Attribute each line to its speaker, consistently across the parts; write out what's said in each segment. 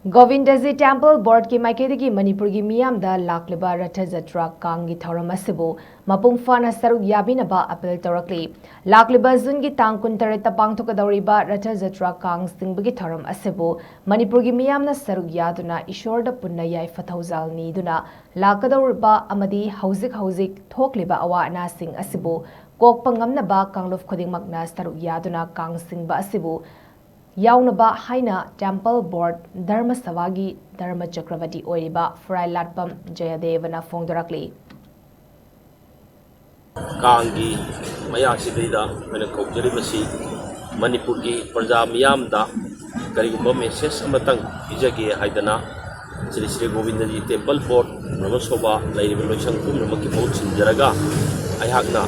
Speaker 1: GONVINDAJI Temple Board ki MAIKEIDAGI MANIPURGI MEEYAM da Lakliba Ratha Yatra Kang ki Thouram Ashibu Mapung Fana Saruk Yabinaba appeal Tourakli. Lakliba Zun ki tang kuntareta pangthokadawriba Ratha Yatra Kang singbagi Thouram Ashibu Manipurgi MEEYAM na Saruk Yaduna Ishorda punna yaifa thaujal niduna lakadawriba amadi hauzik thokliba awa ana sing asibu kokpa ngamnaba kangluf khudingmakna Saruk Yaduna Kang singba asibu Yaunaba Haina Temple Board Dharma Savagi Dharma Chakravati Oiriba Frai Latpam Jayadevana Fongdorakli
Speaker 2: Kangi Mayashida when a Kojaribasi Manipurgi Praja Miyamda Karigumba Message Amatang Ijagi Haidana Sri Govindaji Temple Board Ramasoba Lady Velosankum Ramaki Boats in Jaraga Ayagna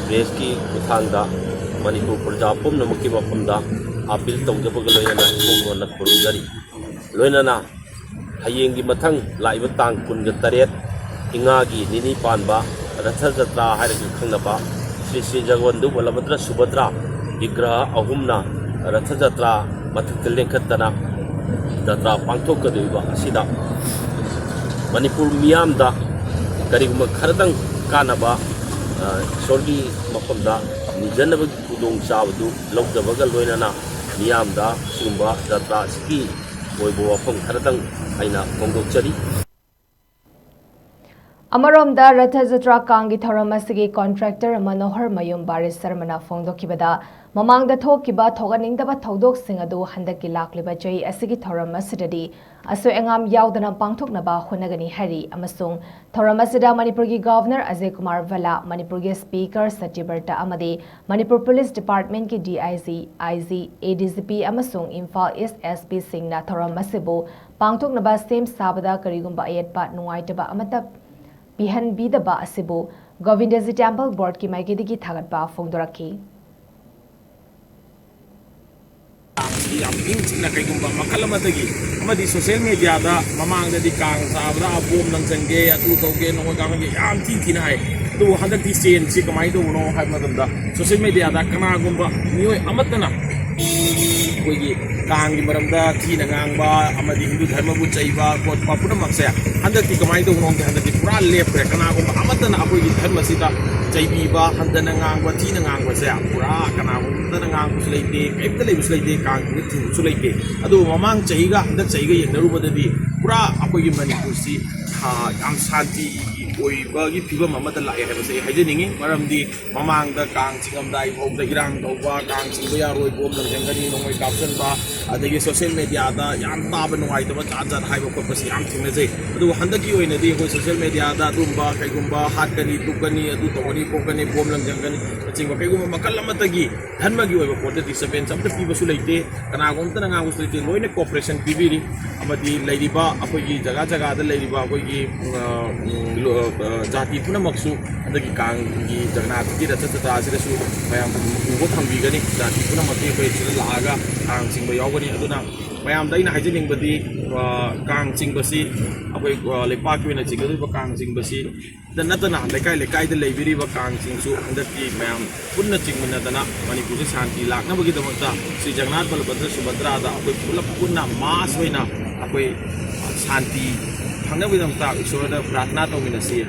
Speaker 2: Reski Kutanga Manipur Praja Pum Namaki Mapunda appeal tawjaba loyana phongona purujari loyana hayenggi mathang laiba tang kunga taret ingagi nini panba Ratha Yatra hairagi khangnaba Sri Jagwandu Balabhadra Subhadra vigraha ahumna Ratha Yatra mathakta lengkhattana Yatra pangthokkadoiba asida Manipur miyamda kariguma kharadang kanaba sorgi mafamda nijanaba kudong chabadu lawdabaga loyana Miyamda Sumba Yatra Ski Boibo Wafam Karatang Aina Fongdokchari
Speaker 1: Amaromda Ratha Yatra Kang ki Thouram Asigi contractor Manohar Mayum Baris Sarmana Fongdokibada Mamangda Thokiba Thoganingdaba Thodok Singadu Handaki Lakliba Jai Asigi Thouram Asidadi Asu Engam Yaudana Pangthoknaba Hunagani Hari Amasung Thouram Asida Manipurgi Governor Ajay Kumar Vala Manipurgi Speaker Satyaberta Amadi Manipur Police Department ki DIG IG ADCP Amasung Imphal East SP Singna Thouram Ashibu Pangthoknaba Same Sabada Karigumba Ayatpa Nuaitaba Amata Pihan Bidaba Ashibu GONVINDAJI Temple Board ki MAIKEIDAGI Thagatpa Fongdoraki
Speaker 3: social media da mamang da di kang sabra bom nang jangge atu toge no ga ngi yam tin hai tu hadak ti sen si kamai do no hai madam da social media da kana gumba nioi amatana koigi kang gi maram da thi na ngang ba amadi hindu dharma bu chaiba ko papuna maksa hadak ti kamai do no hadak ti pura lep re kana gumba amatana akoigi dharma sita chaibi ba handana ngang ba thi na ngang ba sa pura kana gumba na ngang bu leite kaipta le bu leite kang gi thi su leite adu mamang chaiga hadak chaiga yenarubadadi pura akoigi manipur si yam shanti oibagi phibam amada lae haibase haijeningi maramdi mamangda kang chingamdai phobda irang tawba kang chingba yaroi bom langjangani nongoi caption ba adagi social media da yam taba nungai taba chat haiba khotpasi yam thingnajai adu handaki oinadi hoi social media da dumba kaigumba hatkani tukani adu tawani kokani bom langjangani chingba kaigumba makal amatagi dhanmagi oiba potati seven samta pibasu leite kana gomta nga gustu leite loine cooperation pibiri amadi leiriba akoigi jaga jaga da leiriba akoigi Jati puna maksu adagi kang gi Jagannath gi Ratha Yatra asidasu mayam ugo thambigani jati puna mate koi chila laaga kang chingba yawgani aduna mayam daina haijeningbadi kang chingbasi akoi lepak wena chingadu kang chingbasi danatana lekai da leibiri ba kang chingsu handaki mayam punna chingmana dana manipur shanti laknabagi damakta Sri Jagannath Balabhadra Subhadra da akoi pulap punna mas hoina akoi shanti Hangna widam ta ishwara pratna to minasi